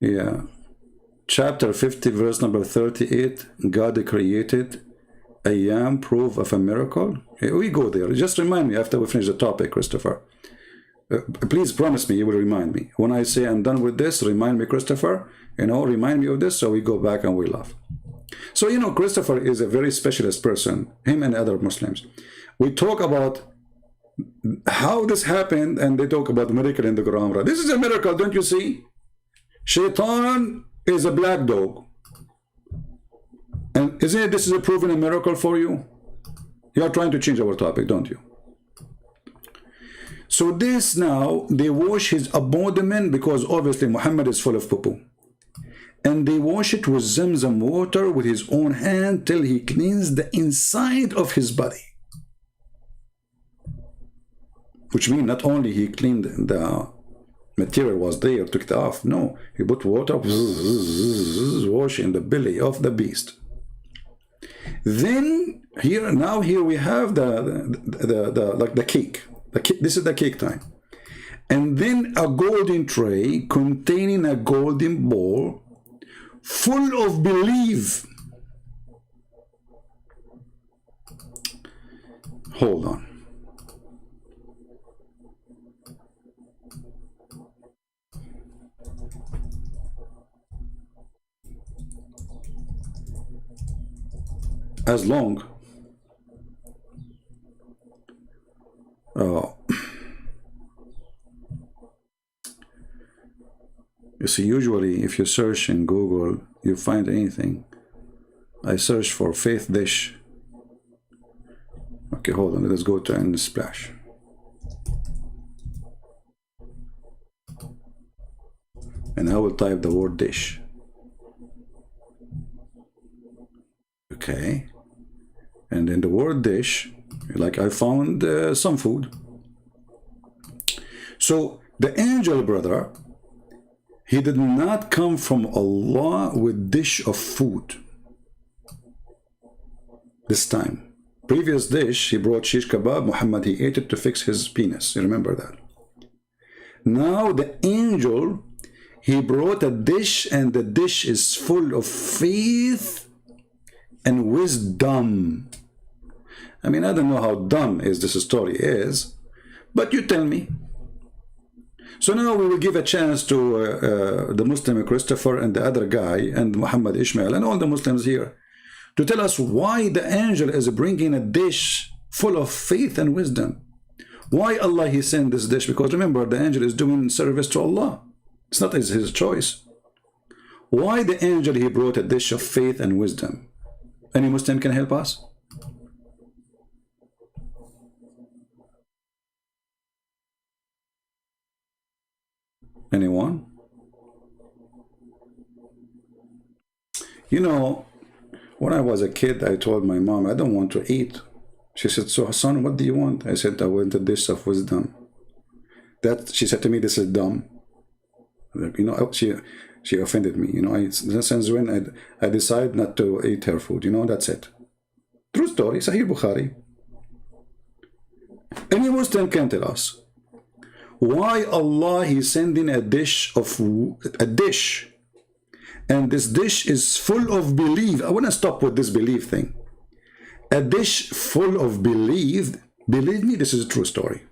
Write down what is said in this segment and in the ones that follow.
Yeah. Chapter 50, verse number 38. God created Ayyam, proof of a miracle. We go there. Just remind me after we finish the topic, Christopher. Please promise me you will remind me. When I say I'm done with this, remind me, Christopher. You know, remind me of this so we go back and we laugh. So, you know, Christopher is a very specialist person, him and other Muslims. We talk about how this happened and they talk about miracle in the Quran. This is a miracle, don't you see? Shaitan is a black dog. And isn't it this is a proven a miracle for you? You are trying to change our topic, don't you? So this now, they wash his abdomen because obviously Muhammad is full of poo-poo. And they wash it with Zamzam water with his own hand till he cleansed the inside of his body. Which means not only he cleaned the material was there, took it off. No, he put water, wash in the belly of the beast. Then here, now here we have the cake. This is the cake time. And then a golden tray containing a golden bowl full of belief. Hold on. As long you see, usually if you search in Google you find anything. I search for faith dish. Okay, hold on, let's go to and splash. And I will type the word dish. Okay, and in the word dish, like I found some food. So the angel brother, he did not come from Allah with dish of food. This time, previous dish, he brought shish kebab. Muhammad, he ate it to fix his penis. You remember that? Now the angel, he brought a dish, and the dish is full of faith and wisdom. I mean, I don't know how dumb is this story is, but you tell me. So now we will give a chance to the Muslim Christopher and the other guy and Muhammad Ishmael and all the Muslims here to tell us why the angel is bringing a dish full of faith and wisdom. Why Allah he sent this dish? Because remember, the angel is doing service to Allah. It's not his choice. Why the angel he brought a dish of faith and wisdom? Any Muslim can help us? Anyone? You know, when I was a kid, I told my mom, I don't want to eat. She said, so Hassan, what do you want? I said, I want a dish of wisdom. That, she said to me, this is dumb. You know, she offended me. You know, since when I decide not to eat her food, you know, that's it. True story, Sahih Bukhari. Any Muslim can tell us why Allah is sending a dish, and this dish is full of belief. I want to stop with this belief thing. A dish full of belief. Believe me, this is a true story.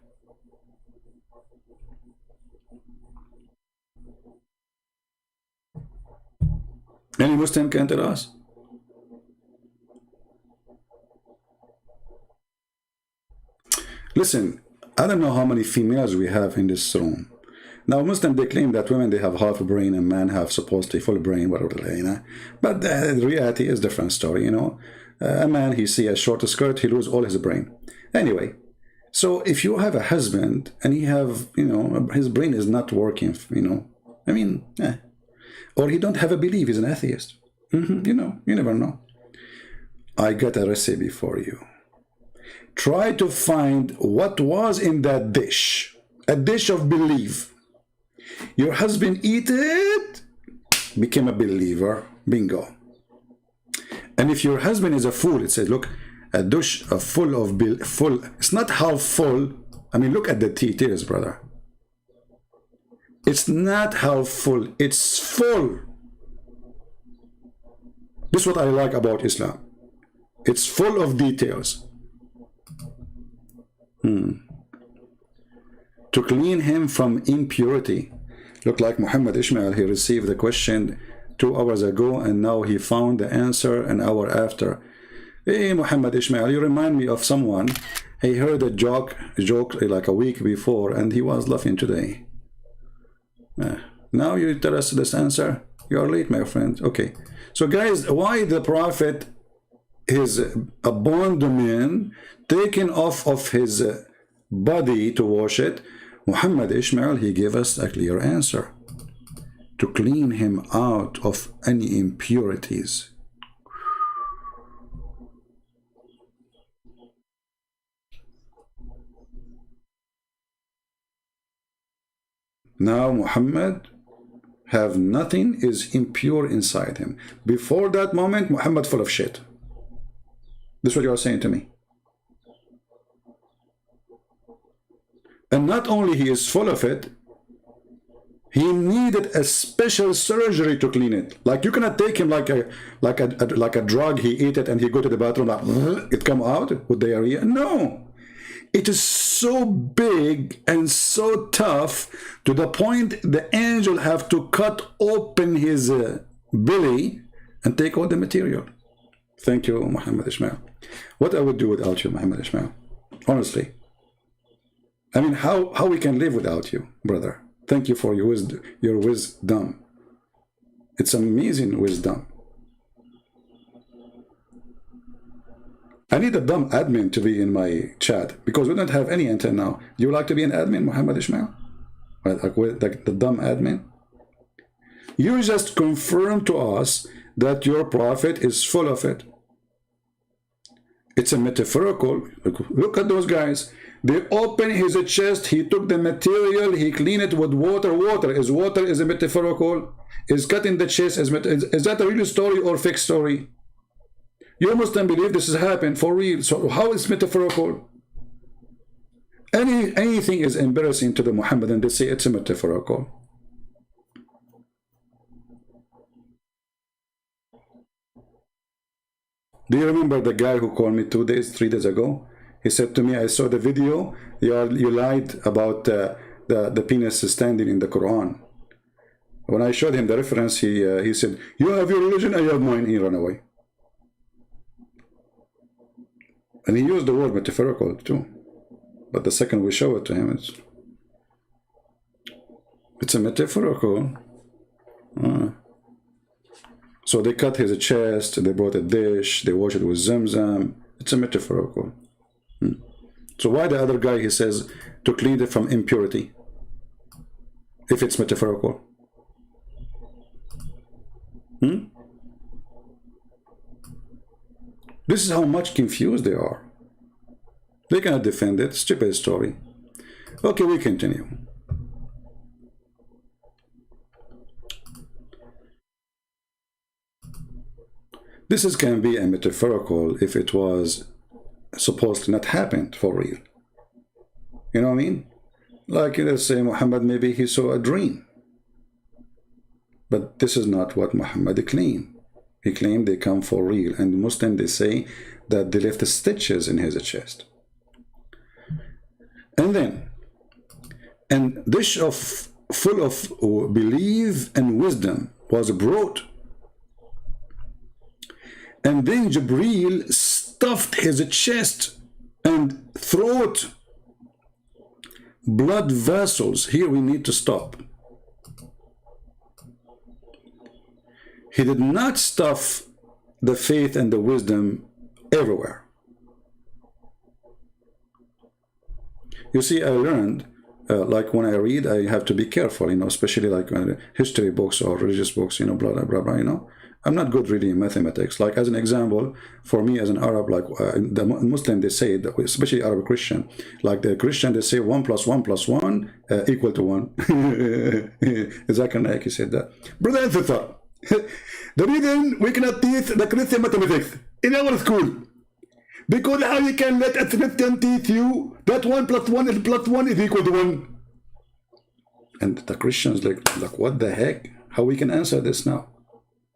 Any Muslim can tell us? Listen, I don't know how many females we have in this room. Now, Muslims, they claim that women, they have half a brain and men have supposedly full brain, whatever, you know. But the reality is a different story, you know. A man, he see a short skirt, he lose all his brain. Anyway, so if you have a husband and he have, you know, his brain is not working, you know, I mean, or he don't have a belief, he's an atheist. You know, you never know. I got a recipe for you. Try to find what was in that dish. A dish of belief. Your husband eat it, became a believer. Bingo. And if your husband is a fool, it says, look, a dish full of full. It's not half full. I mean, look at the tears, brother. It's not half full, it's full. This is what I like about Islam. It's full of details. To clean him from impurity. Look like Muhammad Ishmael, he received the question 2 hours ago and now he found the answer an hour after. Hey Muhammad Ishmael, you remind me of someone. He heard a joke like a week before and he was laughing today. Now you tell us this answer? You are late, my friend. Okay. So guys, why the Prophet is a bondman taken off of his body to wash it? Muhammad Ishmael, he gave us a clear answer. To clean him out of any impurities. Now Muhammad have nothing is impure inside him. Before that moment, Muhammad full of shit. This is what you are saying to me. And not only he is full of it, he needed a special surgery to clean it. Like you cannot take him like a drug. He eat it and he go to the bathroom, like, it come out with diarrhea. No, it is so big and so tough to the point the angel have to cut open his belly and take all the material. Thank you, Muhammad Ishmael. What I would do without you, Muhammad Ishmael? Honestly. I mean, how we can live without you, brother? Thank you for your wisdom. It's amazing wisdom. I need a dumb admin to be in my chat because we don't have any until now. You would like to be an admin, Muhammad Ishmael? Like the dumb admin? You just confirm to us that your prophet is full of it. It's a metaphorical. Look at those guys. They open his chest, he took the material, he cleaned it with water. Water is a metaphorical. Is cut in the chest, is that a real story or fake story? You Muslims believe this has happened for real. So how is metaphorical? Anything is embarrassing to the Muhammadan, they say it's a metaphorical. Do you remember the guy who called me 3 days ago? He said to me, I saw the video, you lied about the penis standing in the Quran. When I showed him the reference, he said, you have your religion, I have mine. He ran away. And he used the word metaphorical too. But the second we show it to him, it's a metaphorical. So they cut his chest, they brought a dish, they washed it with Zamzam. It's a metaphorical. So why the other guy, he says, to clean it from impurity, if it's metaphorical? This is how much confused they are. They cannot defend it. Stupid story. Okay, we continue. This can be a metaphorical if it was supposed to not happen for real. You know what I mean? Like, let's say Muhammad, maybe he saw a dream. But this is not what Muhammad claimed. He claimed they come for real. And Muslims, they say that they left the stitches in his chest. And then, and dish full of belief and wisdom was brought. And then Jibreel stuffed his chest and throat, blood vessels. Here we need to stop. He did not stuff the faith and the wisdom everywhere. You see, I learned, like when I read, I have to be careful, you know, especially like history books or religious books, you know, blah, blah, blah, blah, you know. I'm not good really in mathematics. Like as an example, for me as an Arab, like the Muslim, they say, that, especially Arab Christian, like the Christian, they say 1 + 1 + 1 equal to 1. Zakir Naik, he said that. Brother and sister, the reason we cannot teach the Christian mathematics in our school, because how you can let a Christian teach you that 1 + 1 is +1 is equal to 1? And the Christians like what the heck? How we can answer this now?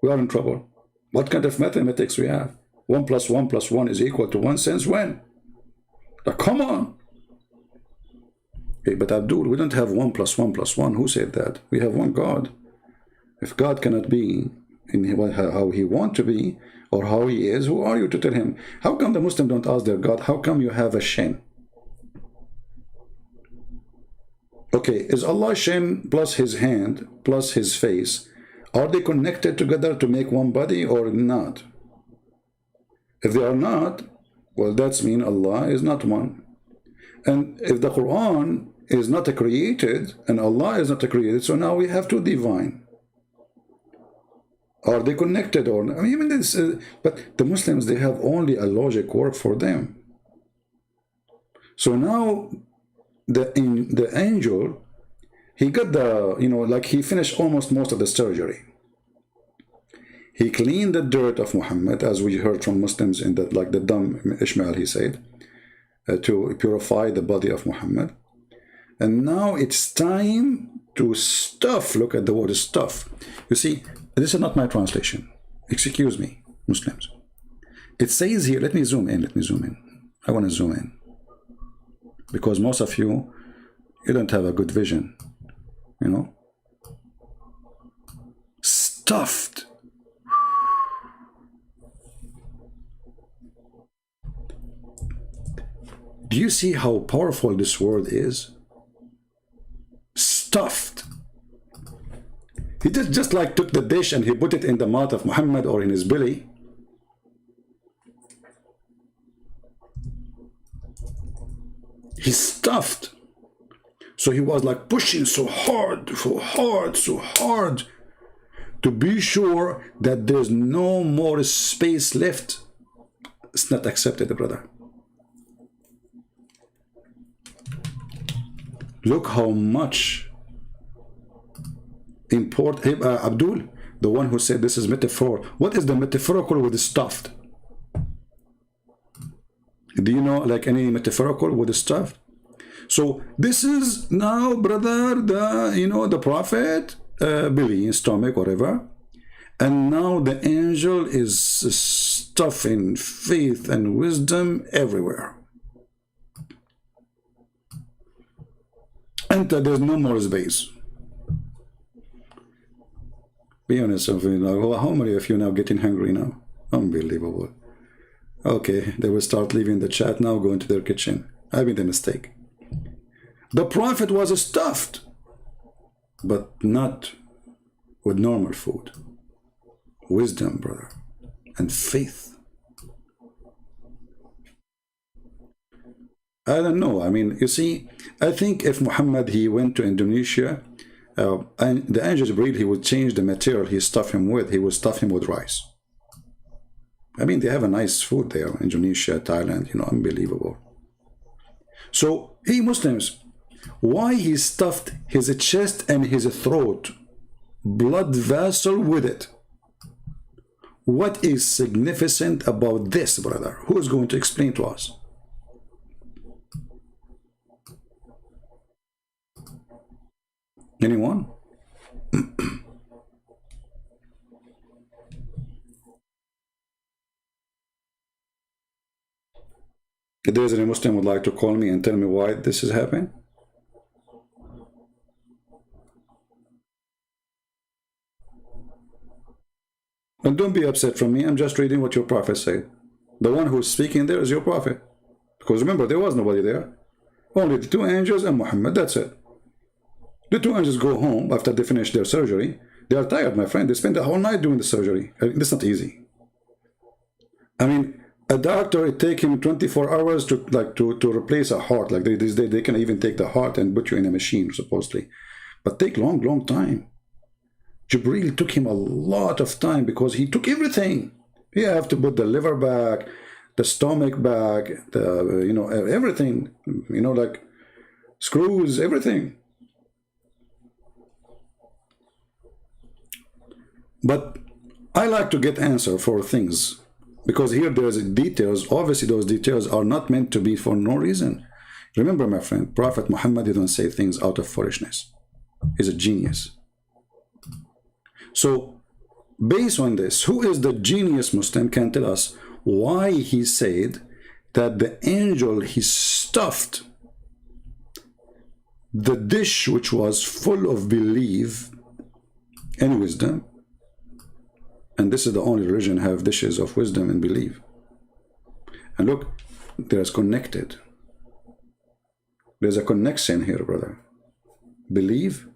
We are in trouble. What kind of mathematics we have? 1 plus 1 plus 1 is equal to 1 since when? Like, come on. Okay, but Abdul, we don't have 1 plus 1 plus 1. Who said that? We have one God. If God cannot be in how he wants to be or how he is, who are you to tell him? How come the Muslims don't ask their God? How come you have a shin? Okay, is Allah shin plus his hand plus his face, are they connected together to make one body or not? If they are not, well, that's mean Allah is not one. And if the Quran is not created and Allah is not created, so now we have two divine. Are they connected or not? I mean, this, but the Muslims, they have only a logic work for them. So now the angel, he got the, like he finished almost most of the surgery. He cleaned the dirt of Muhammad, as we heard from Muslims in that, like the dumb Ishmael, he said, to purify the body of Muhammad. And now it's time to stuff. Look at the word stuff. You see, this is not my translation. Excuse me, Muslims. It says here, let me zoom in. I want to zoom in. Because most of you don't have a good vision, Stuffed. Do you see how powerful this word is? Stuffed. He just like took the dish and he put it in the mouth of Muhammad or in his belly. He stuffed. So he was like pushing so hard to be sure that there's no more space left. It's not accepted, brother. Look how much Abdul, the one who said this is metaphor. What is the metaphorical with the stuffed? Do you know like any metaphorical with the stuffed? So this is now, brother, the prophet, belly, stomach, whatever. And now the angel is stuffing faith and wisdom everywhere. And there's no more space. Be honest, how many of you now getting hungry now? Unbelievable. Okay, they will start leaving the chat now, go into their kitchen. I made a mistake. The prophet was stuffed, but not with normal food. Wisdom, brother, and faith. I don't know. I mean, you see, I think if Muhammad, he went to Indonesia, and the angel Jibreel, he would change the material he stuffed him with. He would stuff him with rice. I mean, they have a nice food there, Indonesia, Thailand, unbelievable. So, hey, Muslims, why he stuffed his chest and his throat, blood vessel with it? What is significant about this, brother? Who is going to explain to us? Anyone? If there is any Muslim would like to call me and tell me why this is happening? And don't be upset from me. I'm just reading what your prophet said. The one who's speaking there is your prophet. Because remember, there was nobody there. Only the two angels and Muhammad. That's it. The two angels go home after they finish their surgery. They are tired, my friend. They spend the whole night doing the surgery. That's not easy. I mean, a doctor, it takes him 24 hours to replace a heart. Like they can even take the heart and put you in a machine, supposedly. But take long time. Jibreel took him a lot of time because he took everything. He have to put the liver back, the stomach back, everything. Like screws, everything. But I like to get answer for things, because here there's details. Obviously, those details are not meant to be for no reason. Remember, my friend, Prophet Muhammad didn't say things out of foolishness. is a genius. So based on this, who is the genius Muslim can tell us why he said that the angel, he stuffed the dish which was full of belief and wisdom, and this is the only religion have dishes of wisdom and belief. And look, there's connected. There's a connection here, brother. Belief,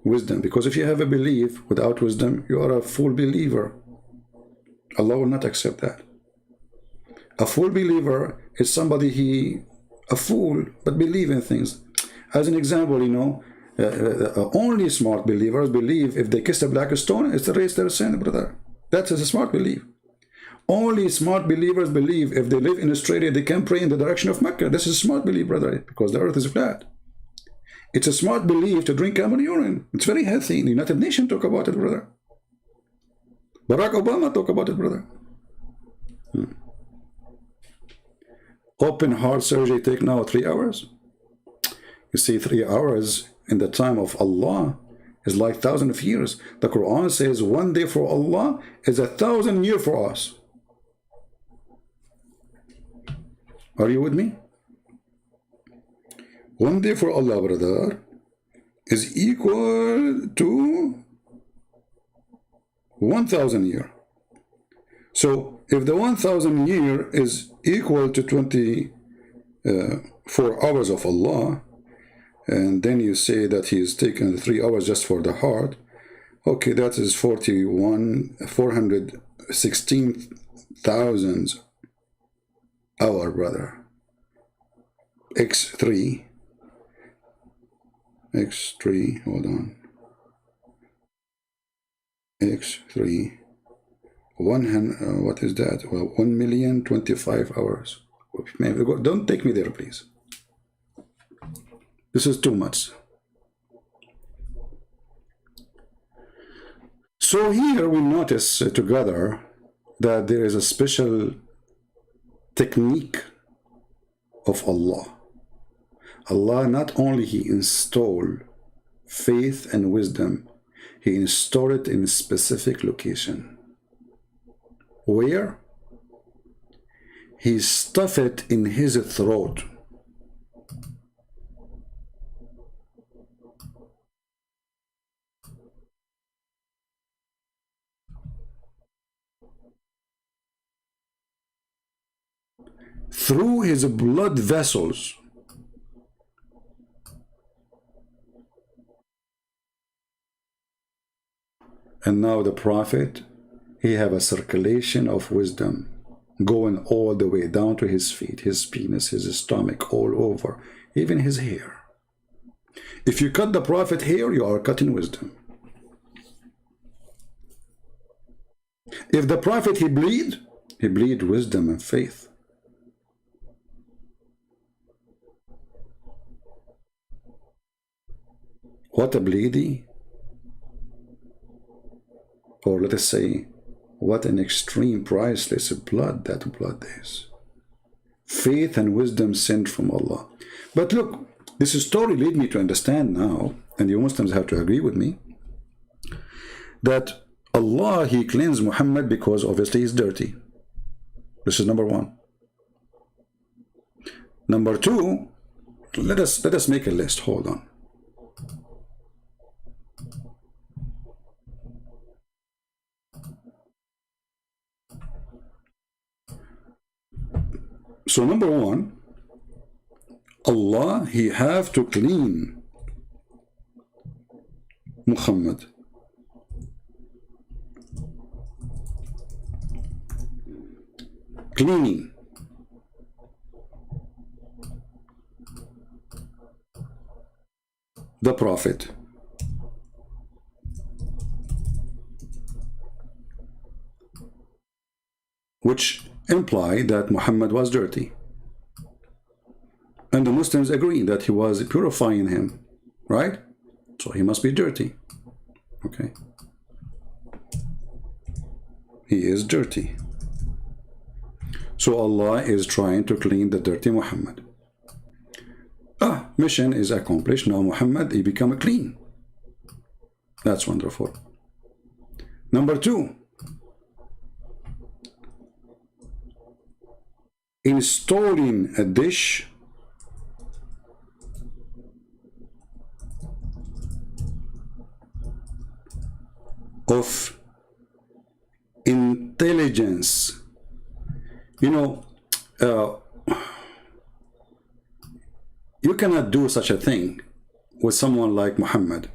wisdom. Because if you have a belief without wisdom, you are a full believer. Allah will not accept that. A full believer is somebody a fool, but believe in things. As an example, you know, only smart believers believe if they kiss a black stone, it's erased their sin, brother. That is a smart belief. Only smart believers believe if they live in Australia, they can pray in the direction of Mecca. This is a smart belief, brother, because the earth is flat. It's a smart belief to drink camel urine. It's very healthy. The United Nations talk about it, brother. Barack Obama talk about it, brother. Open heart surgery take now 3 hours. You see, 3 hours in the time of Allah is like 1,000 of years. The Quran says 1 day for Allah is 1,000 years for us. Are you with me? 1 day for Allah, brother, is equal to 1,000 years. So if the 1,000 year is equal to 24 hours of Allah, and then you say that he is taken 3 hours just for the heart, okay, that is 416,000 hour, brother. X3, hold on. X3, what is that? Well, 1,025,000 hours. Don't take me there, please. This is too much. So here we notice together that there is a special technique of Allah. Allah not only he installed faith and wisdom, he installed it in a specific location. Where? He stuffed it in his throat. Through his blood vessels. And now the Prophet, he have a circulation of wisdom going all the way down to his feet, his penis, his stomach, all over, even his hair. If you cut the Prophet hair, you are cutting wisdom. If the Prophet he bleed wisdom and faith. What a bleedy, or let us say, what an extreme priceless blood that blood is. Faith and wisdom sent from Allah. But look, this story lead me to understand now, and you Muslims have to agree with me, that Allah, he cleansed Muhammad because obviously he's dirty. This is number one. Number two, let us make a list. Hold on. So number one, Allah, he have to clean Muhammad. Cleaning. The Prophet. Which imply that Muhammad was dirty. And the Muslims agree that he was purifying him, right? So he must be dirty. Okay. He is dirty. So Allah is trying to clean the dirty Muhammad. Mission is accomplished. Now Muhammad, he become clean. That's wonderful. Number two, installing a dish of intelligence. You know, you cannot do such a thing with someone like Muhammad,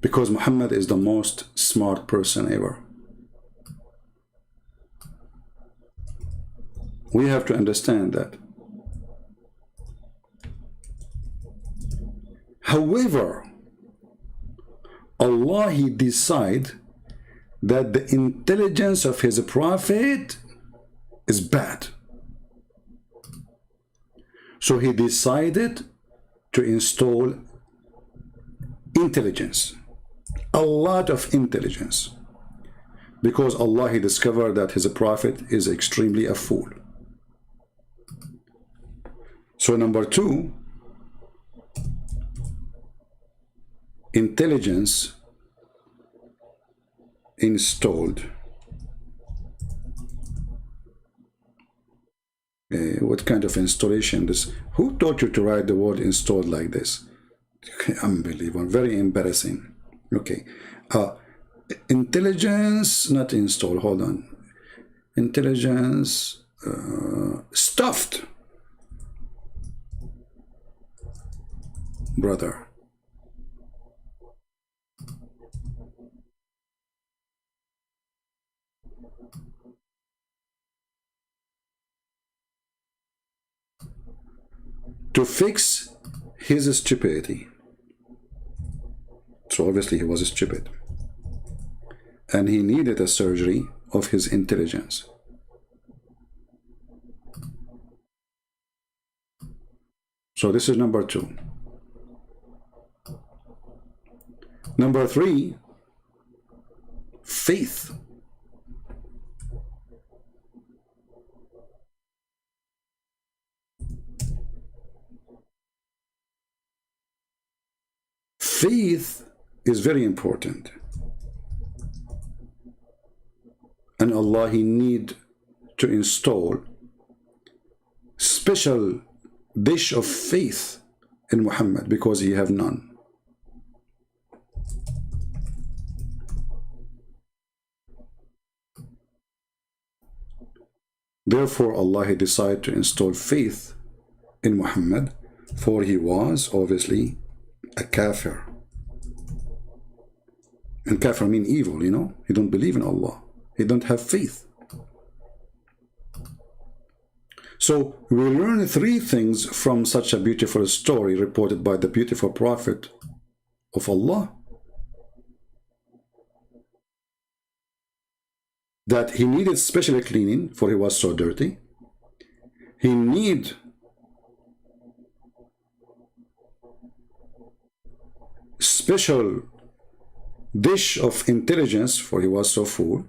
because Muhammad is the most smart person ever. We have to understand that. However, Allah, He decide that the intelligence of His prophet is bad. So He decided to install intelligence, a lot of intelligence, because Allah, He discovered that His prophet is extremely a fool. So number two, intelligence installed. What kind of installation this? Who taught you to write the word installed like this? Unbelievable, very embarrassing. Okay, intelligence, not installed, hold on. Intelligence stuffed. Brother, to fix his stupidity. So obviously he was stupid, and he needed a surgery of his intelligence. So this is number two. Number three, faith. Faith is very important, and Allah, He need to install special dish of faith in Muhammad, because he have none. Therefore, Allah, He decided to install faith in Muhammad, for he was obviously a kafir. And kafir mean evil, you know. He don't believe in Allah. He don't have faith. So we learn three things from such a beautiful story reported by the beautiful prophet of Allah. That he needed special cleaning, for he was so dirty. He need special dish of intelligence, for he was so full.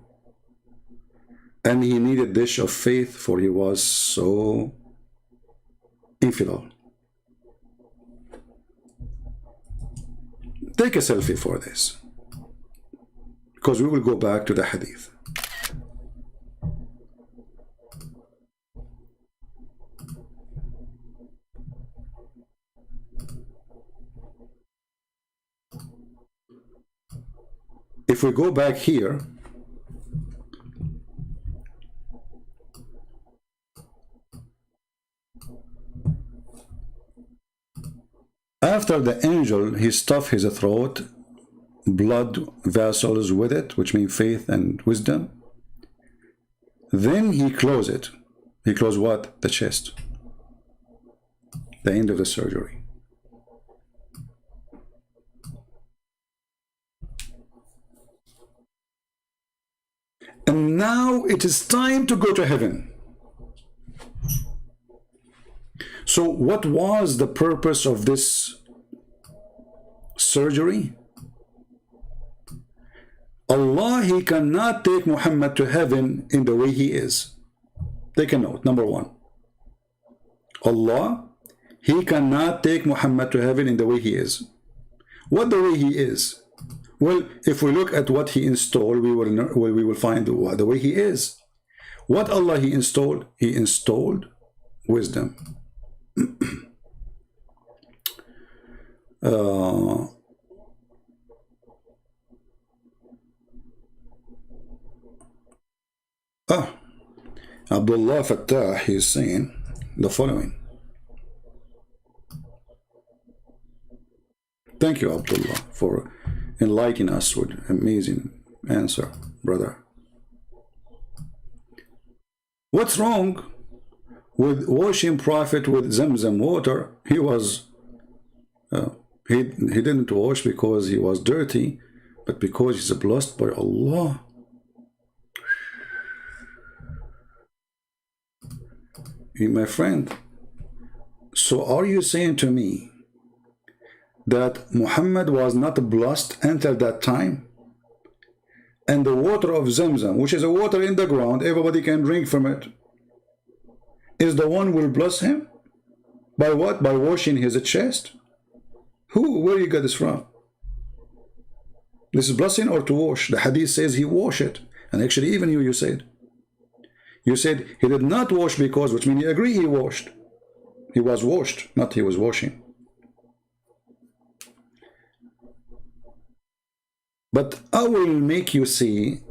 And he needed dish of faith, for he was so infidel. Take a selfie for this, because we will go back to the hadith. If we go back here, after the angel, he stuffed his throat, blood vessels with it, which mean faith and wisdom. Then he closed it. He closed what? The chest. The end of the surgery. And now it is time to go to heaven. So what was the purpose of this surgery? Allah, He cannot take Muhammad to heaven in the way he is. Take a note, number one. Allah, He cannot take Muhammad to heaven in the way he is. What the way he is? Well, if we look at what he installed, we will find the way he is. What Allah he installed? He installed wisdom. Abdullah Fattah, he is saying the following. Thank you, Abdullah, for enlightening us with amazing answer, brother. What's wrong with washing Prophet with Zamzam water? He was he didn't wash because he was dirty, but because he's blessed by Allah. My friend, so are you saying to me that Muhammad was not blessed until that time? And the water of Zamzam, which is a water in the ground, everybody can drink from it, is the one will bless him? By what? By washing his chest? Where you got this from? This is blessing or to wash? The hadith says he washed it. And actually even you said. You said he did not wash because, which means you agree he washed. He was washed, not he was washing. But I will make you see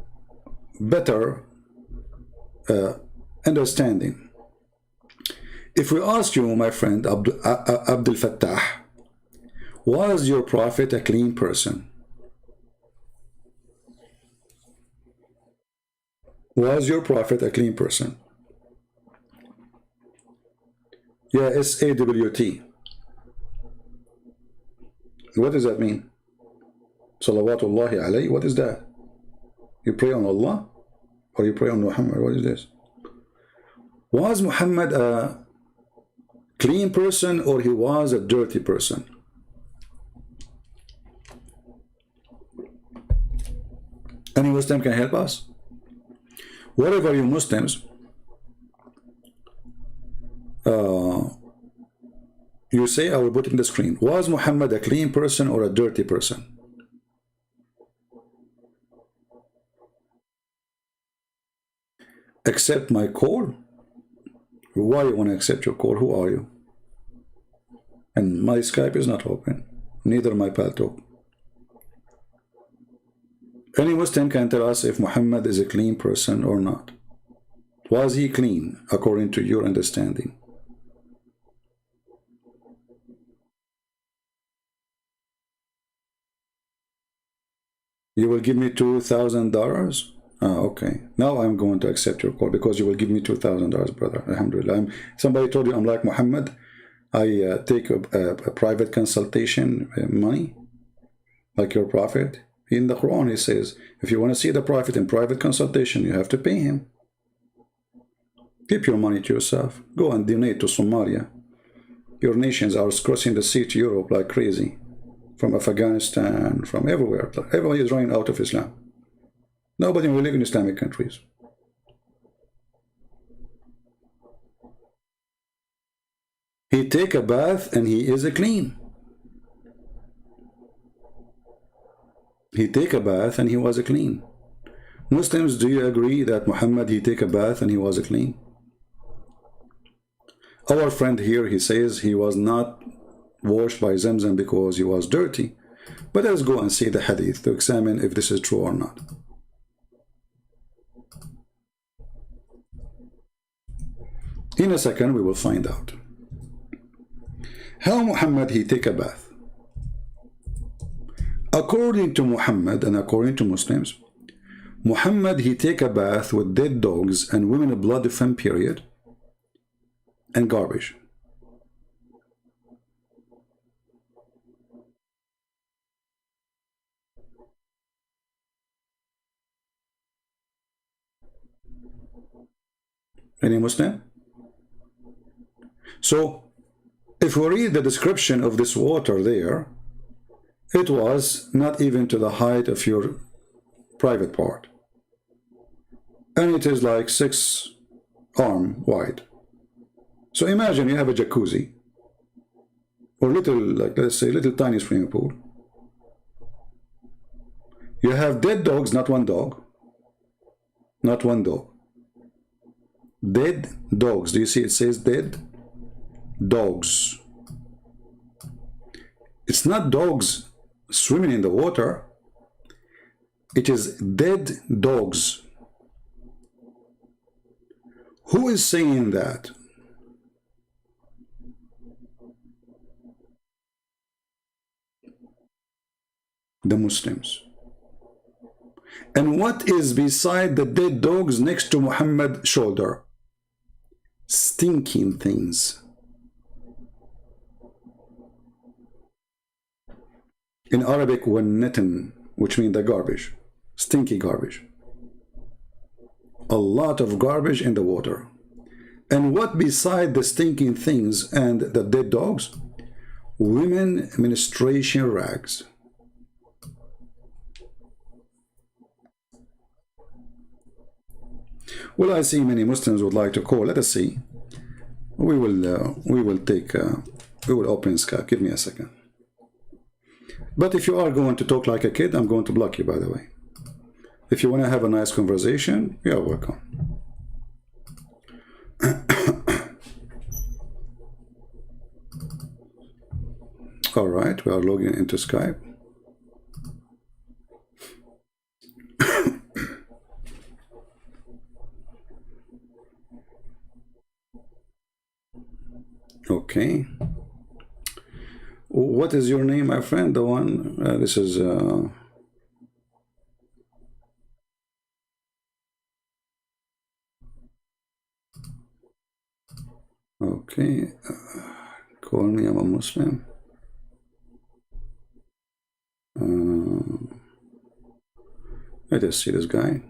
better understanding. If we ask you, my friend Abdul Fattah, was your prophet a clean person? Was your prophet a clean person? Yeah, S-A-W-T. What does that mean? Salawatullahi alayhi. What is that? You pray on Allah? Or you pray on Muhammad? What is this? Was Muhammad a clean person or he was a dirty person? Any Muslim can help us? Whatever you Muslims, you say, I will put in the screen. Was Muhammad a clean person or a dirty person? Accept my call? Why you want to accept your call? Who are you? And my Skype is not open. Neither my PalTalk. Any Muslim can tell us if Muhammad is a clean person or not. Was he clean according to your understanding? You will give me $2,000? Okay. Now I'm going to accept your call because you will give me $2,000, brother. Alhamdulillah. Somebody told you I'm like Muhammad. I take a private consultation money like your prophet. In the Quran, he says, if you want to see the prophet in private consultation, you have to pay him. Keep your money to yourself. Go and donate to Somalia. Your nations are crossing the sea to Europe like crazy. From Afghanistan, from everywhere. Everybody is running out of Islam. Nobody will live in Islamic countries. He take a bath and he is a clean. He take a bath and he was a clean. Muslims, do you agree that Muhammad, he take a bath and he was a clean? Our friend here, he says he was not washed by Zamzam because he was dirty. But let's go and see the hadith to examine if this is true or not. In a second, we will find out. How Muhammad, he take a bath? According to Muhammad and according to Muslims, Muhammad, he take a bath with dead dogs and women blood from period and garbage. Any Muslim? So, if we read the description of this water there, it was not even to the height of your private part. And it is like 6 arm wide. So imagine you have a jacuzzi, or little, like let's say, little tiny swimming pool. You have dead dogs, not one dog. Not one dog. Dead dogs. Do you see it says dead dogs? It's not dogs swimming in the water. It is dead dogs. Who is saying that? The Muslims. And what is beside the dead dogs next to Muhammad's shoulder? Stinking things. In Arabic, wannatan, which means the garbage. Stinky garbage. A lot of garbage in the water. And what beside the stinking things and the dead dogs? Women menstruation rags. Well, I see many Muslims would like to call. Let us see. We will open Skype. Give me a second. But if you are going to talk like a kid, I'm going to block you, by the way. If you want to have a nice conversation, you're welcome. All right, we are logging into Skype. Okay. What is your name, my friend? The one, this is... Okay. Call me, I'm a Muslim. Let us see this guy.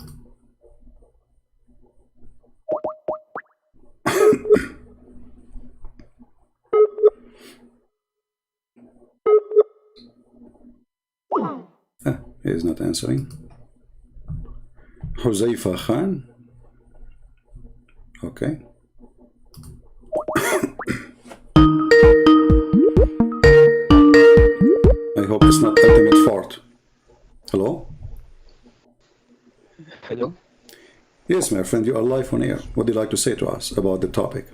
He is not answering. Huzaifa Khan. Okay. I hope it's not ultimate fart. Hello? Hello? Yes, my friend, you are live on air. What would you like to say to us about the topic?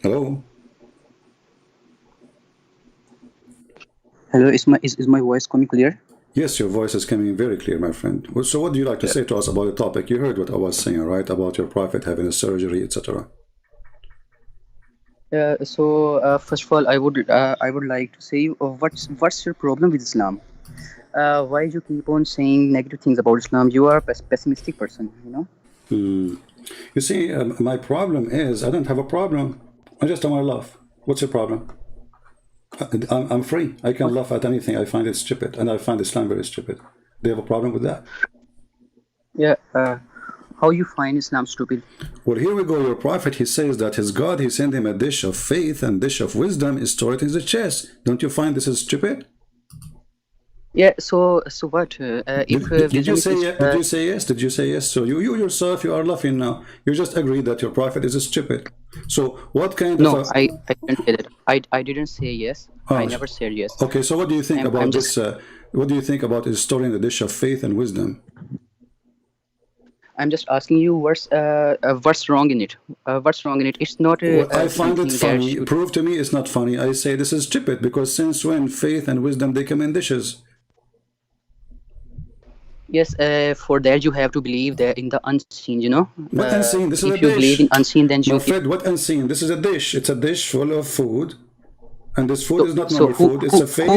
Hello? Hello, is my voice coming clear? Yes, your voice is coming very clear, my friend. So what do you like to say to us about the topic? You heard what I was saying, right? About your prophet having a surgery, etc. First of all, I would like to say, what's your problem with Islam? Why you keep on saying negative things about Islam? You are a pessimistic person, you know. You see, my problem is I don't have a problem. I just don't want to laugh. What's your problem? I'm free. I can laugh at anything. I find it stupid, and I find Islam very stupid. Do you have a problem with that? Yeah. How you find Islam stupid? Well, here we go. Your prophet, he says that his God, he sent him a dish of faith and dish of wisdom is stored in his chest. Don't you find this is stupid? Yeah. So what? Did you say yes? Did you say yes? Did you say yes? So you yourself, you are laughing now. You just agreed that your prophet is stupid. So what kind of? No, I didn't say that. I didn't say yes. Oh, I never said yes. Okay. So what do you think about this? What do you think about is storing the dish of faith and wisdom? I'm just asking you what's wrong in it. What's wrong in it? It's not. I find it funny. Prove to me it's not funny. I say this is stupid because since when faith and wisdom they come in dishes? Yes, for that you have to believe that in the unseen, you know. What unseen? This is a dish. If you believe in unseen, then you. My friend, what unseen? This is a dish. It's a dish full of food, and this food is not normal food. It's a faith.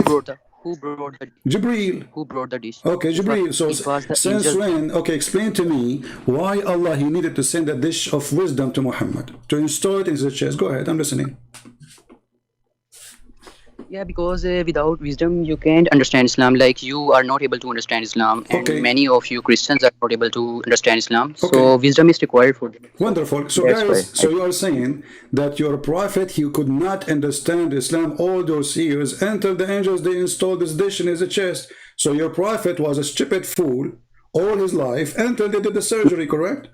Who brought the Jibreel. Who brought the dish? Okay, Jibreel. So since when? Okay, explain to me why Allah he needed to send a dish of wisdom to Muhammad to install it in his chest. Go ahead, I'm listening. Yeah, because without wisdom you can't understand Islam. Like you are not able to understand Islam, and many of you Christians are not able to understand Islam. So wisdom is required for them. Wonderful. So guys, so you are saying that your prophet he could not understand Islam all those years until the angels they installed this dish in his chest. So your prophet was a stupid fool all his life until they did the surgery, correct?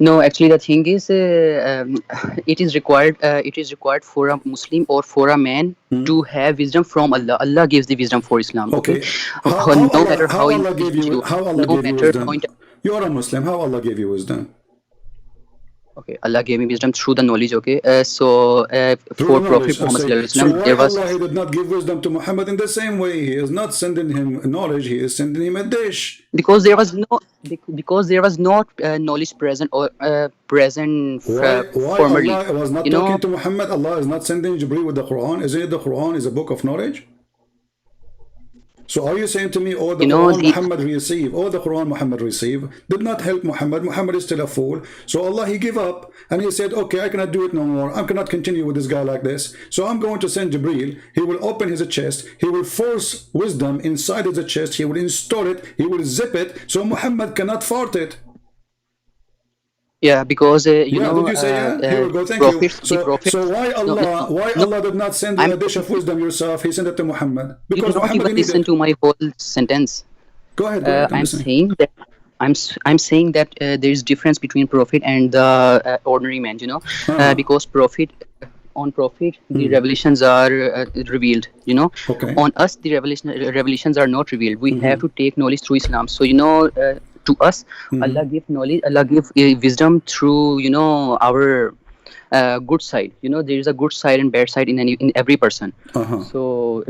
No, actually, the thing is, it is required. It is required for a Muslim or for a man to have wisdom from Allah. Allah gives the wisdom for Islam. Okay, Okay. no matter how intelligent, How Allah no gave you matter how wisdom? You are a Muslim. How Allah gave you wisdom? okay, Allah gave me wisdom through the knowledge. Okay, Through for the Prophet knowledge. I Muhammad say, Sallallahu Alaihi so Wasallam, why there was Allah he did not give wisdom to Muhammad in the same way? He is not sending him knowledge. He is sending him a dish. because there was not knowledge present or Why formerly. Allah was not You know, talking to Muhammad? Allah is not sending Jibreel with the Quran. Isn't it the Quran is a book of knowledge? So are you saying to me, oh, the you know Quran the Muhammad received, oh, the Quran Muhammad received did not help Muhammad. Muhammad is still a fool. So Allah, he gave up and he said, okay, I cannot do it no more. I cannot continue with this guy like this. So I'm going to send Jibreel. He will open his chest. He will force wisdom inside his chest. He will install it. He will zip it. So Muhammad cannot fart it. yeah, because Yeah, did you say yeah? Here we go. Thank you. the prophets. So why No, Allah, no, why no. Allah did not send you I'm a dish of wisdom yourself? He sent it to Muhammad You because do not Muhammad even he needed. listen to my whole sentence. Go ahead. Go ahead. I'm I'm listening. saying that I'm saying that there is difference between prophet and the ordinary man. You know, because on prophet the revelations are revealed. You know, Okay. on us the revelations are not revealed. We have to take knowledge through Islam. So you know, to us, Allah give knowledge. Allah give wisdom through our good side. You know, there is a good side and bad side in every person. So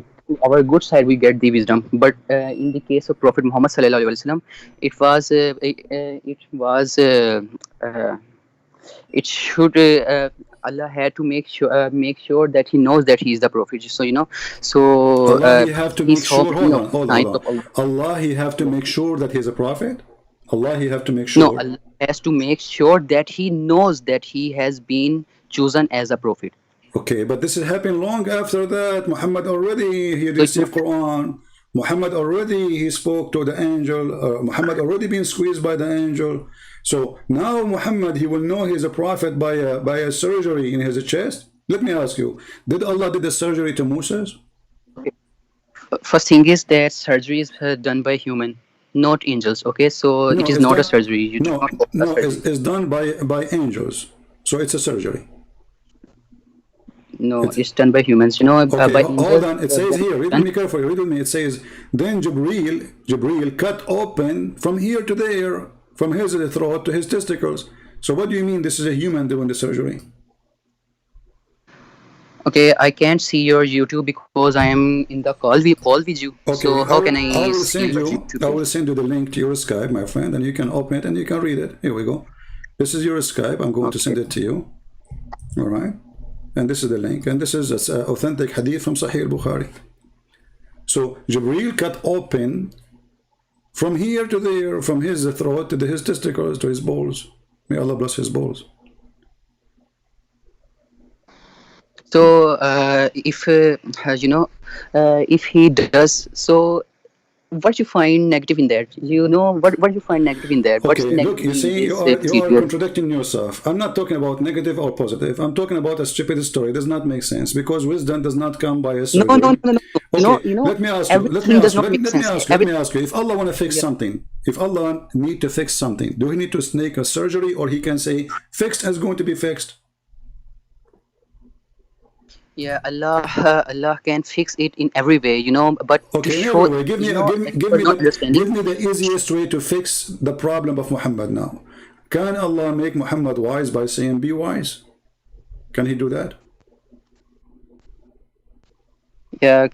our good side we get the wisdom, but in the case of Prophet Muhammad Sallallahu Alaihi Wasallam, uh, it should Allah had to make sure that he knows that he is the prophet. So you know, so Allah, he have to he make saw sure. many Hold of on, the hold on, signs hold of on. Allah. Allah, he have to make sure that he's a prophet. Allah, he have to make No, sure. Allah has to make sure that he knows that he has been chosen as a prophet. Okay, but this is happening long after that. Muhammad already he So it's not received Quran. Muhammad already he spoke to the angel. Muhammad already been squeezed by the angel. So now Muhammad he will know he's a prophet by a surgery in his chest. Let me ask you: did Allah did the surgery to Moses? first thing is that surgery is done by human, not angels. Okay, so No, it is it's not a done. surgery. You do No, not call it a no, surgery. it's done by angels. So it's a surgery. No, It's it's done by humans. You know, okay. by Hold angels. on. It says here. Read with Done. me carefully. Read with me. It says then Jibreel cut open from here to there, from his throat to his testicles. So what do you mean? This is a human doing the surgery? Okay, I can't see your YouTube because I am in the call with you. So Okay. how can I I will see send your you. YouTube I link? will send you the link to your Skype, my friend, and you can open it and you can read it. Here we go. This is your Skype. I'm going to Okay. send it to you. All right. And this is the link. And this is authentic hadith from Sahih Bukhari. So Jibreel cut open from here to there, from his throat to his testicles to his balls. May Allah bless his balls. So if if he does so, what you find negative in that? You know what you find negative in that? What's Okay, the look, negative you in see, this you are procedure? contradicting yourself. I'm not talking about negative or positive. I'm talking about a stupid story. It does not make sense because wisdom does not come by a No, no, no, surgery. no, no. Okay, You know, let me ask you. Let me everything does ask you. not make Let me sense. ask you. Let me Everything. ask you. If Allah want to fix Yeah. something, if Allah need to fix something, do he need to make a surgery, or he can say fixed is going to be fixed? Yeah, Allah can fix it in every way, you know. But to Okay, in show, every way, you know, give you are me not understanding. the easiest way to fix the problem of Muhammad now. Can Allah make Muhammad wise by saying be wise? Can he do that?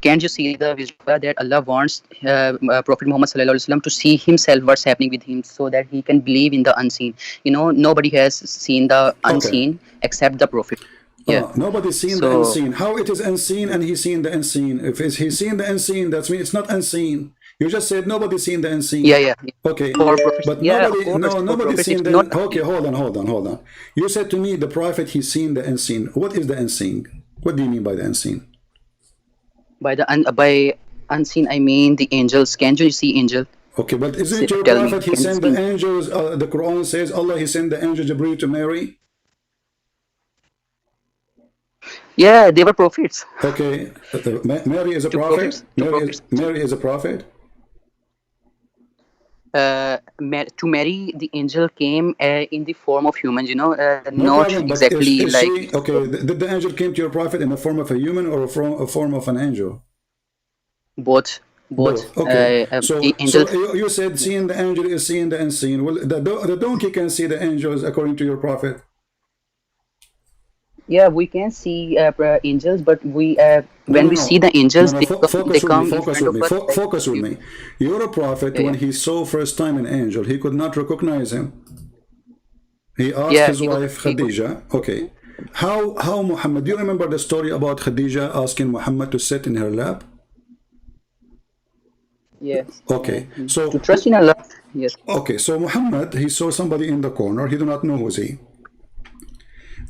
Can't you see the wisdom that Allah wants Prophet Muhammad Sallallahu Alaihi Wasallam to see himself what's happening with him, so that he can believe in the unseen. You know, nobody has seen the Okay. unseen except the Prophet. Yeah. Nobody's seen the So unseen. How it is unseen and he's seen the unseen? If he's seen the unseen, that's mean it's not unseen. You just said nobody's seen the yeah, unseen. yeah, yeah. Okay, For prophets, but yeah, of nobody, course, no, for nobody's prophets, seen it's not the. Okay, unseen. hold on. You said to me the prophet he's seen the unseen. What is the unseen? What do you mean by the unseen? By unseen, I mean the angels. Can you see angel? Okay, but isn't it your Tell me, prophet he can you sent the see? angels? The Quran says Allah he sent the angel Jibreel to Mary. Yeah, they were prophets. Okay, Mary is a Two prophet. prophets, two prophets. Mary is a prophet. to marry the angel came in the form of humans, No not problem, but exactly is like she, okay, did the angel came to your prophet in the form of a human or a form of an angel? both, both. Both. Okay. The So angel. you said seeing the angel is seeing the unseen. Well, the donkey can see the angels according to your prophet. Yeah, we can see angels, but we No, when no, we see no. the No, angels, no, they focus with me, come in focus front with of me, us. Like, focus with me. Your prophet, yeah, when yeah, he saw first time an angel, he could not recognize him. He asked yeah. his wife He could. Khadija, okay, how Muhammad, do you remember the story about Khadija asking Muhammad to sit in her lap? Yes. Okay, To so trust in Allah. Yes. Muhammad, he saw somebody in the corner, he did not know who's he.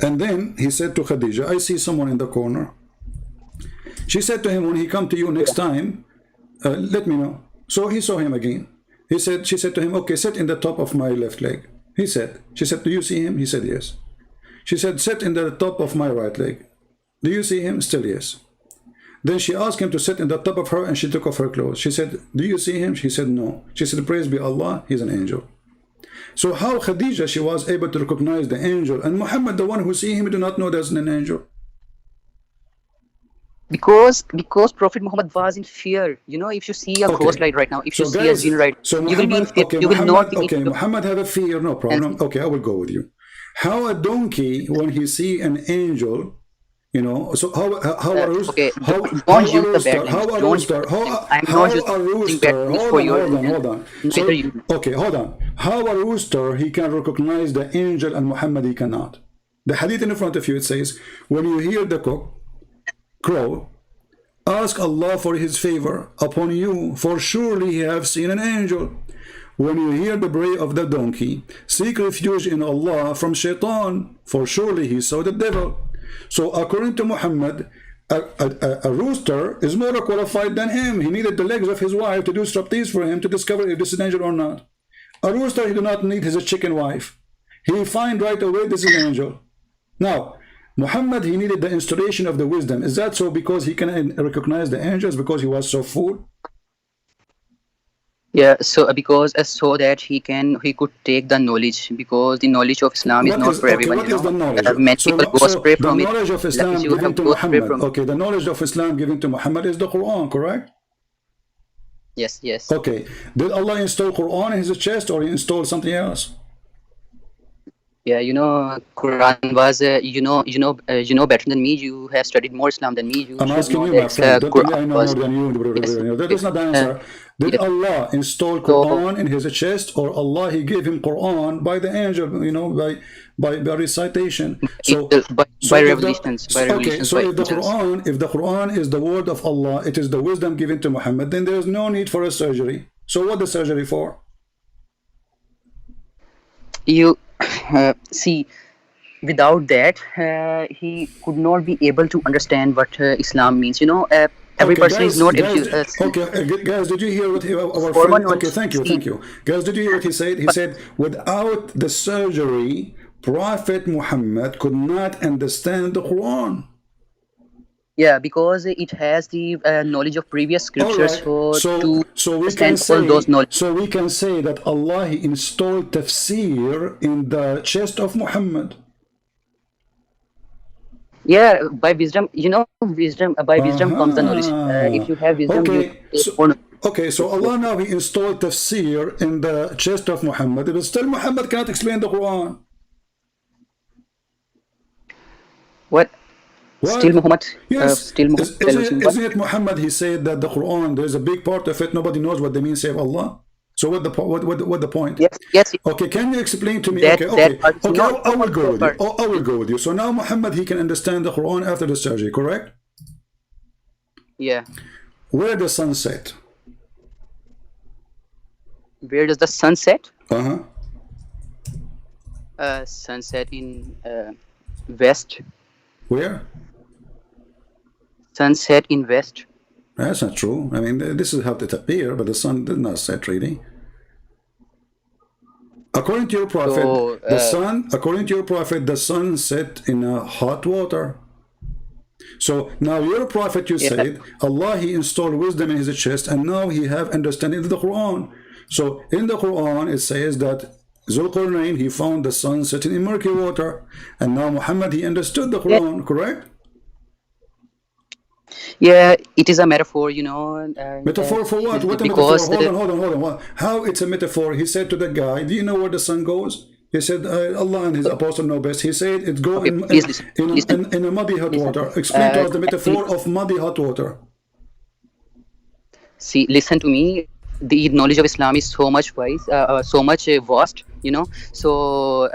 And then he said to Khadija, I see someone in the corner. She said to him, when he come to you next time, let me know. So he saw him again. She said to him, okay, sit in the top of my left leg. She said, do you see him? He said, yes. She said, sit in the top of my right leg. Do you see him? Still yes. Then she asked him to sit in the top of her and she took off her clothes. She said, do you see him? She said, no. She said, praise be Allah, he's an angel. So how Khadija, she was able to recognize the angel, and Muhammad, the one who see him, do not know there's an angel? Because Prophet Muhammad was in fear. If you see a Okay. ghost light right now, if you So see a guys, jinn right, so you will be in Muhammad, fear. okay, You will not Muhammad, be okay, able to Muhammad have a fear, no problem. answer. Okay, I will go with you. How a donkey, when he see an angel, so how a rooster, Okay, how don't a use the bad rooster, language. how a Don't use rooster, bad language. I'm how not just a using bad rooster, language for your hold on. neither So, you. okay, hold on. How a rooster, he can recognize the angel and Muhammad, he cannot. The hadith in front of you, it says, when you hear the cock crow, ask Allah for his favor upon you, for surely he have seen an angel. When you hear the bray of the donkey, seek refuge in Allah from shaitan, for surely he saw the devil. So according to Muhammad, a rooster is more qualified than him. He needed the legs of his wife to do striptease for him to discover if this is an angel or not. A rooster, he do not need his chicken wife. He find right away this is an angel. Now, Muhammad, he needed the installation of the wisdom. Is that so because he can recognize the angels because he was so full? Yeah, so because so that he could take the knowledge, because the knowledge of Islam is What not is for okay? everyone. What is the knowledge? Many people go So astray the from it, knowledge of like Islam you given have to go astray Muhammad. from it. Okay, the knowledge of Islam given to Muhammad is the Quran, correct? Yes, yes. Okay. Did Allah install Quran in his chest or he installed something else? Yeah, Quran was better than me. You have studied more Islam than me. You I'm should asking know you, my that friend. Don't tell me Quran I know more was, than you. yes, That is yes, not the answer. Did yes. Allah install So Quran in his chest, or Allah he gave him Quran by the angel? By recitation. So, by if the revelations, by okay, revelations, so by angels. If the Quran is the word of Allah, it is the wisdom given to Muhammad. Then there is no need for a surgery. So what the surgery for? You see, without that, he could not be able to understand what Islam means. Every Okay, person is not able guys. to. Okay, guys, did you hear what our Formal friend? knowledge. Okay, thank you, See, thank you, guys. Did you hear what he said? He said, without the surgery, Prophet Muhammad could not understand the Quran. yeah, because it has the knowledge of previous All scriptures, right. so So to we can understand all those say, knowledge. that Allah he installed tafsir in the chest of Muhammad. Yeah, by wisdom, wisdom. By wisdom comes the knowledge. If Uh-huh. you have wisdom, you Okay. take more So knowledge. Allah now he installed tafsir in the chest of Muhammad, but still Muhammad cannot explain the Quran. What? Still What? Muhammad? Yes. Still Muhammad fell losing what? Isn't it Muhammad? He said that the Quran, there's a big part of it, nobody knows what they mean, save Allah. So what the point? Yes, yes. Okay, can you explain to me? That Okay, that part. okay. No, I no, will go that with you. part. I will go with you. So now Muhammad he can understand the Quran after the surgery, correct? Yeah. Where the sun set? Where does the sun set? Uh-huh. Sunset in west. Where? Sunset in west. That's not true. I mean, this is how it appear, but the sun did not set really. According to your prophet, So the sun set in hot water. So now your prophet, you yeah, said, Allah he installed wisdom in his chest, and now he have understanding of the Quran. So in the Quran, it says that Zulqarnain, he found the sun setting in murky water. And now Muhammad, he understood the Quran, correct? Yeah, it is a metaphor, Metaphor for what? What a metaphor? because Hold on. How it's a metaphor? He said to the guy, do you know where the sun goes? He said, Allah and his apostle know best. He said, it goes okay, please listen. in a muddy hot Listen. water. Explain to us the metaphor Actually, of muddy hot water. see, listen to me. The knowledge of Islam is so much wise, so much vast, So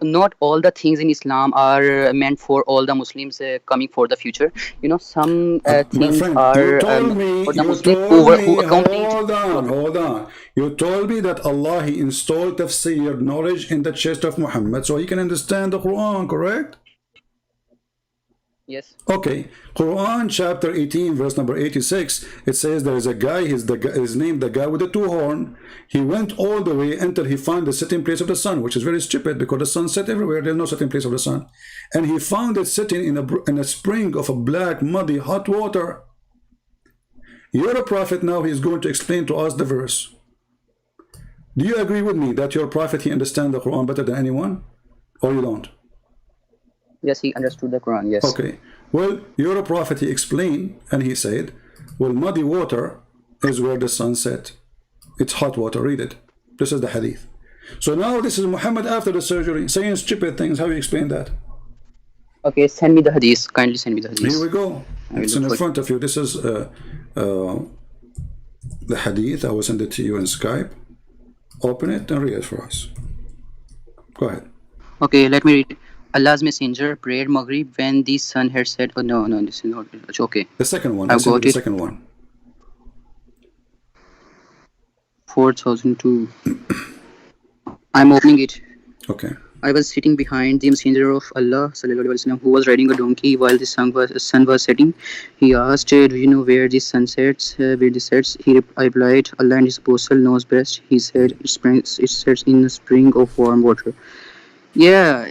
not all the things in Islam are meant for all the Muslims coming for the future. Some My things friend, you are told me, for the Muslim who complete. hold on. You told me that Allah, he installed tafsir knowledge in the chest of Muhammad so he can understand the Quran, correct? Yes. Okay, Quran chapter 18 verse number 86, it says there is a guy, his name the guy with the two horn. He went all the way until he found the setting place of the sun, which is very stupid because the sun set everywhere. There's no setting place of the sun. And he found it sitting in a spring of a black, muddy, hot water. You're a prophet now, he's going to explain to us the verse. Do you agree with me that your prophet, he understands the Quran better than anyone? Or you don't? Yes, he understood the Quran. Yes. Okay. Well, you're a prophet, he explained, and he said, well, muddy water is where the sun set. It's hot water. Read it. This is the hadith. So now this is Muhammad after the surgery saying stupid things. How do you explain that? Okay, send me the hadith. Kindly send me the hadith. Here we go. It's in front of you. This is the hadith. I will send it to you in Skype. Open it and read it for us. Go ahead. Okay, let me read. Allah's messenger prayed Maghrib when the sun had set. Oh, no, this is not. Okay. The second one. I've got the it. second one. 4002. I'm opening it. Okay. I was sitting behind the messenger of Allah, وسلم, who was riding a donkey while the sun was setting. He asked, do you know where the sun sets? Where this sets? I replied, Allah and his apostle knows best. He said, it sets in a spring of warm water. Yeah,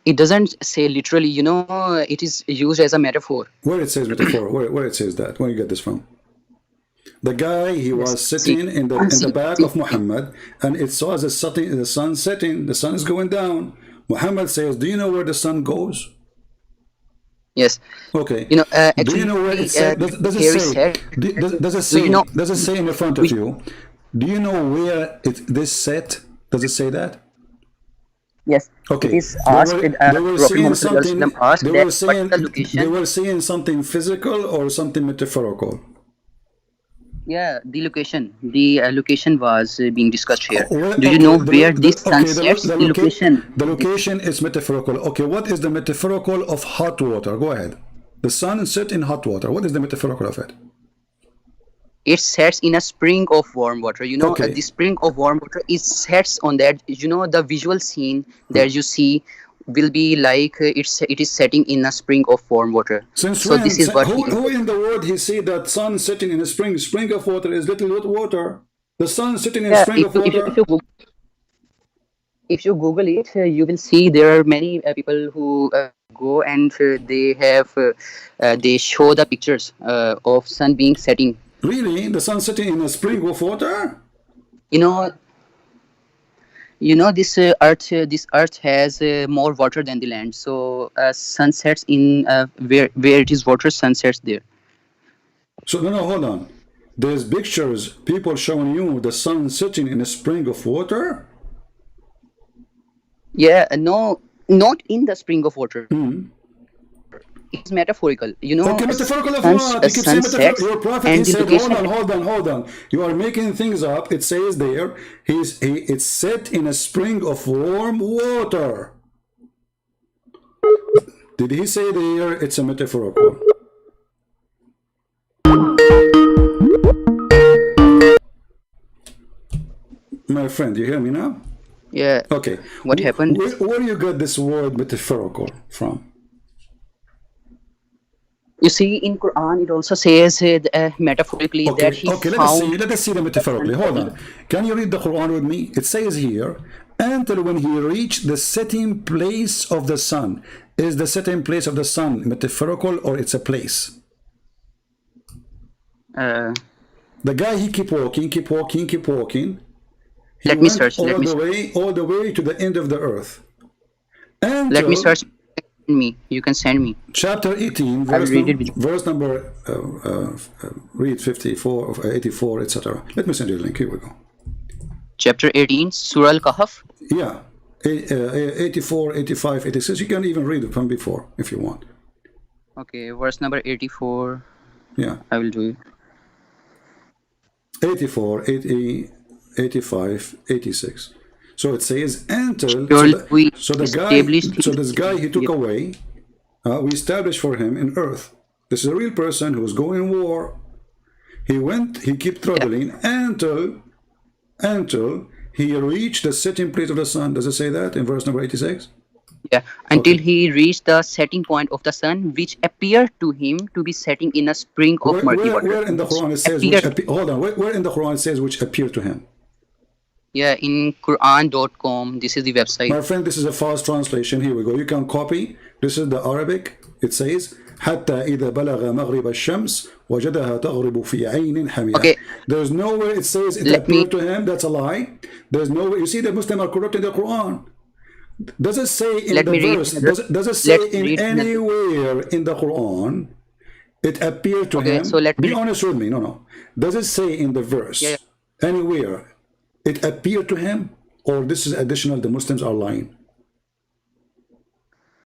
it doesn't say literally, it is used as a metaphor. Where it says metaphor? Where it says that? Where you get this from? The guy, he was sitting in the back of Muhammad, and it saw the sun setting. The sun is going down. Muhammad says, "Do you know where the sun goes?" Yes. Okay. Actually, do you know where it says? Does it say? Does it say? Does it say in the front of you? Do you know where this set? Does it say that? Yes. Okay. It is asked. They were saying something. They were saying something physical or something metaphorical. Yeah, the location was being discussed here. Do you know where this sun sets? The location. The location is metaphorical. Okay, what is the metaphorical of hot water? Go ahead. The sun set in hot water. What is the metaphorical of it? It sets in a spring of warm water. Okay. The spring of warm water is sets on that. The visual scene that you see will be like it is setting in a spring of warm water. Since so when? This is what who in the world he see that sun sitting in a spring of water is little water. The sun sitting in a spring of water. If you Google it, you will see there are many people who go and they show the pictures of sun being setting. Really? The sun sitting in a spring of water? This earth has more water than the land. So sun sets in where it is water, sun sets there. So no, hold on. There's pictures, people showing you the sun sitting in a spring of water? Yeah, no, not in the spring of water. It's metaphorical, Okay, metaphorical of what? You keep saying metaphorical. Your prophet, he said, hold on. You are making things up. It says there, it's set in a spring of warm water. Did he say there it's a metaphorical? My friend, you hear me now? Yeah. Okay. What happened? Where you got this word metaphorical from? You see, in Quran, it also says metaphorically that he found... Let us see the metaphorically. Hold on. Can you read the Quran with me? It says here, until when he reached the setting place of the sun. Is the setting place of the sun metaphorical or it's a place? The guy, he keep walking. He Let me went search. Let me all the way to the end of the earth. let me Until search. Me. You can send me. chapter 18, I will read it with you. verse number, read 54, 84, etc. Let me send you the link. Here we go. Chapter 18, Surah Al-Kahf. Yeah, 84, 85, 86. You can even read it from before if you want. Okay, verse number 84. Yeah. I will do it. 84, 80, 85, 86. So it says until Surely so we the guy, established so this guy he took Yeah. away, we established for him in earth. This is a real person who was going war. He kept traveling until he reached the setting place of the sun. Does it say that in verse number 86? Yeah, until Okay. he reached the setting point of the sun, which appeared to him to be setting in a spring of murky water. Where in the Quran it says hold on, where in the Quran it says which appeared to him? Yeah, in Quran.com. This is the website. My friend, this is a false translation. Here we go. You can copy. This is the Arabic. It says حتى إذا بلغ مغرب الشمس وجدها تغرب في عين حمية. Okay. There's nowhere it says it Let me- appeared to him. That's a lie. There's no way. You see, the Muslims are corrupting the Quran. Does it say in Let the me read- verse? Does it say let's in read- anywhere in the Quran it appeared to Okay, him? so let me- Be honest with me. No. Does it say in the verse Yeah. anywhere it appeared to him, or this is additional? The Muslims are lying.